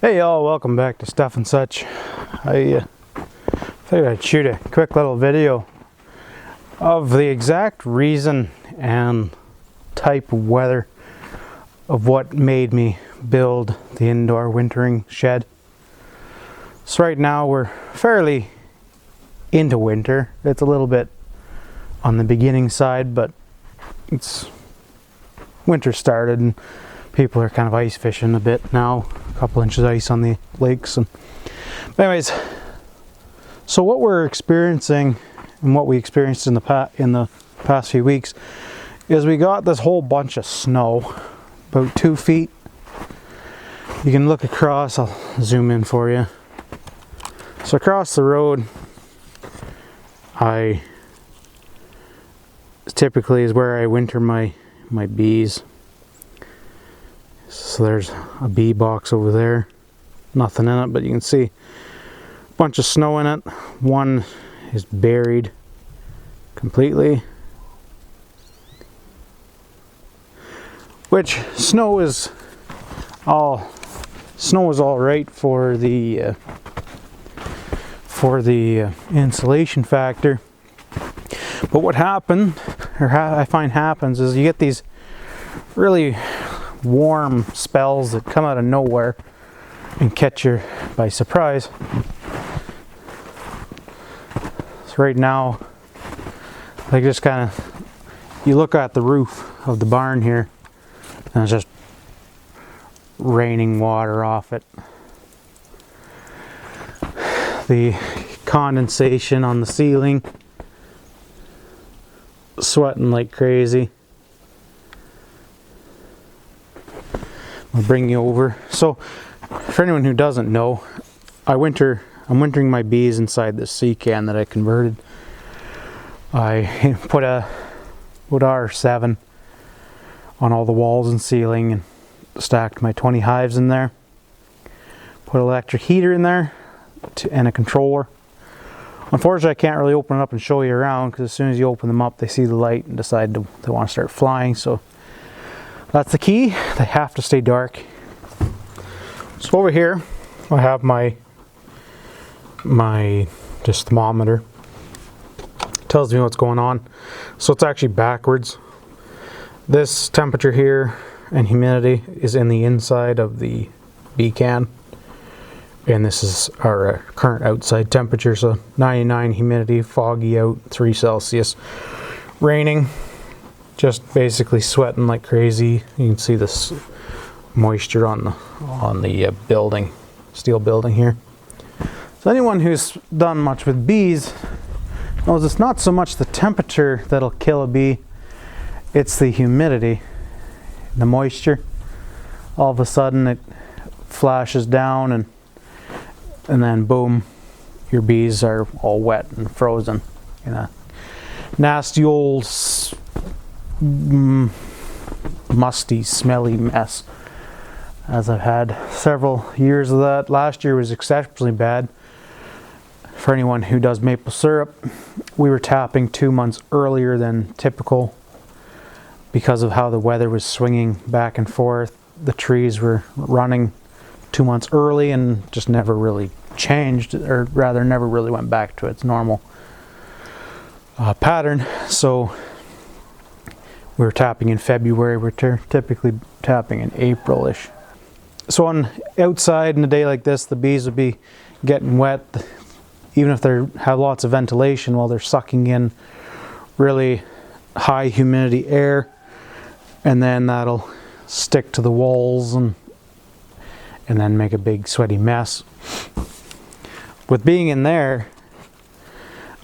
Hey y'all, welcome back to Stuff and Such. I figured I'd shoot a quick little video of the exact reason and type of weather of what made me build the indoor wintering shed. So right now we're fairly into winter. It's a little bit on the beginning side, but it's winter started and people are kind of ice fishing a bit now. A couple inches of ice on the lakes. But anyways, so what we're experiencing and what we experienced in the past few weeks is we got this whole bunch of snow, about 2 feet. You can look across. I'll zoom in for you. So across the road, typically is where I winter my bees. So there's a bee box over there, nothing in it, but you can see a bunch of snow in it. One is buried completely, which snow is all right for the insulation factor. But what happened, I find happens, is you get these really warm spells that come out of nowhere and catch you by surprise. So right now, like, just kind of, you look at the roof of the barn here and it's just raining water off it. The condensation on the ceiling, sweating like crazy. I'll bring you over. So, for anyone who doesn't know, I'm wintering my bees inside this sea can that I converted. I put R7 on all the walls and ceiling and stacked my 20 hives in there. Put an electric heater in there and a controller. Unfortunately, I can't really open it up and show you around because as soon as you open them up, they see the light and decide they want to start flying. So that's the key. They have to stay dark. So over here, I have my just thermometer. It tells me what's going on. So it's actually backwards. This temperature here and humidity is in the inside of the bee can. And this is our current outside temperature. So 99 humidity, foggy out, 3 Celsius, raining. Just basically sweating like crazy. You can see this moisture on the building, steel building here. So anyone who's done much with bees knows it's not so much the temperature that'll kill a bee, it's the humidity, the moisture. All of a sudden it flashes down and then boom, your bees are all wet and frozen in a nasty old musty, smelly mess, as I've had several years of that. Last year was exceptionally bad. For anyone who does maple syrup, we were tapping 2 months earlier than typical because of how the weather was swinging back and forth. The trees were running 2 months early and just never really changed, or rather never really went back to its normal pattern. So we were tapping in February. We're typically tapping in April-ish. So on outside in a day like this, the bees would be getting wet, even if they have lots of ventilation, while they're sucking in really high humidity air, and then that'll stick to the walls and then make a big sweaty mess. With being in there,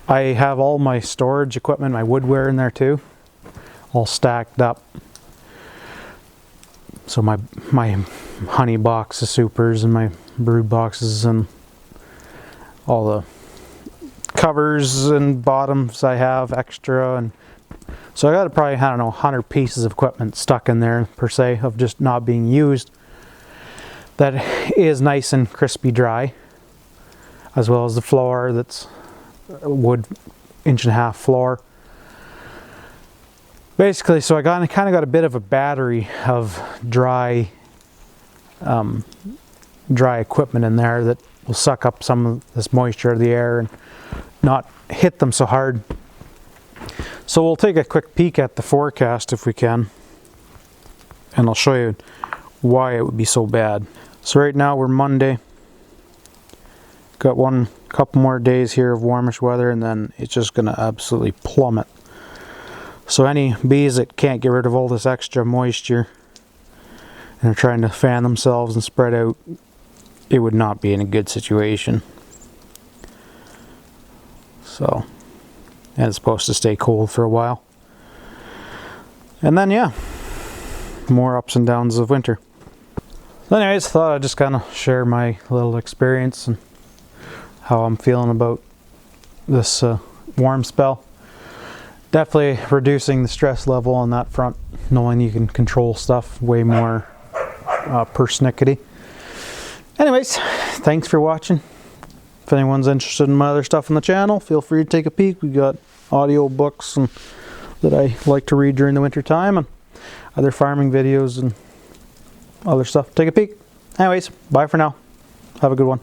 I have all my storage equipment, my woodware in there too, all stacked up. So my honey box of supers and my brood boxes and all the covers and bottoms I have extra, and so I got probably, I don't know, 100 pieces of equipment stuck in there per se of just not being used. That is nice and crispy dry, as well as the floor that's a wood 1.5-inch floor. Basically, so I kind of got a bit of a battery of dry dry equipment in there that will suck up some of this moisture out of the air and not hit them so hard. So we'll take a quick peek at the forecast if we can, and I'll show you why it would be so bad. So right now we're Monday. Got couple more days here of warmish weather, and then it's just gonna absolutely plummet. So any bees that can't get rid of all this extra moisture and are trying to fan themselves and spread out, it would not be in a good situation. So, and it's supposed to stay cold for a while. And then yeah, more ups and downs of winter. So anyways, thought I'd just kind of share my little experience and how I'm feeling about this warm spell. Definitely reducing the stress level on that front, knowing you can control stuff way more persnickety. Anyways, thanks for watching. If anyone's interested in my other stuff on the channel, feel free to take a peek. We got audio books and that I like to read during the winter time, and other farming videos and other stuff. Take a peek. Anyways, bye for now. Have a good one.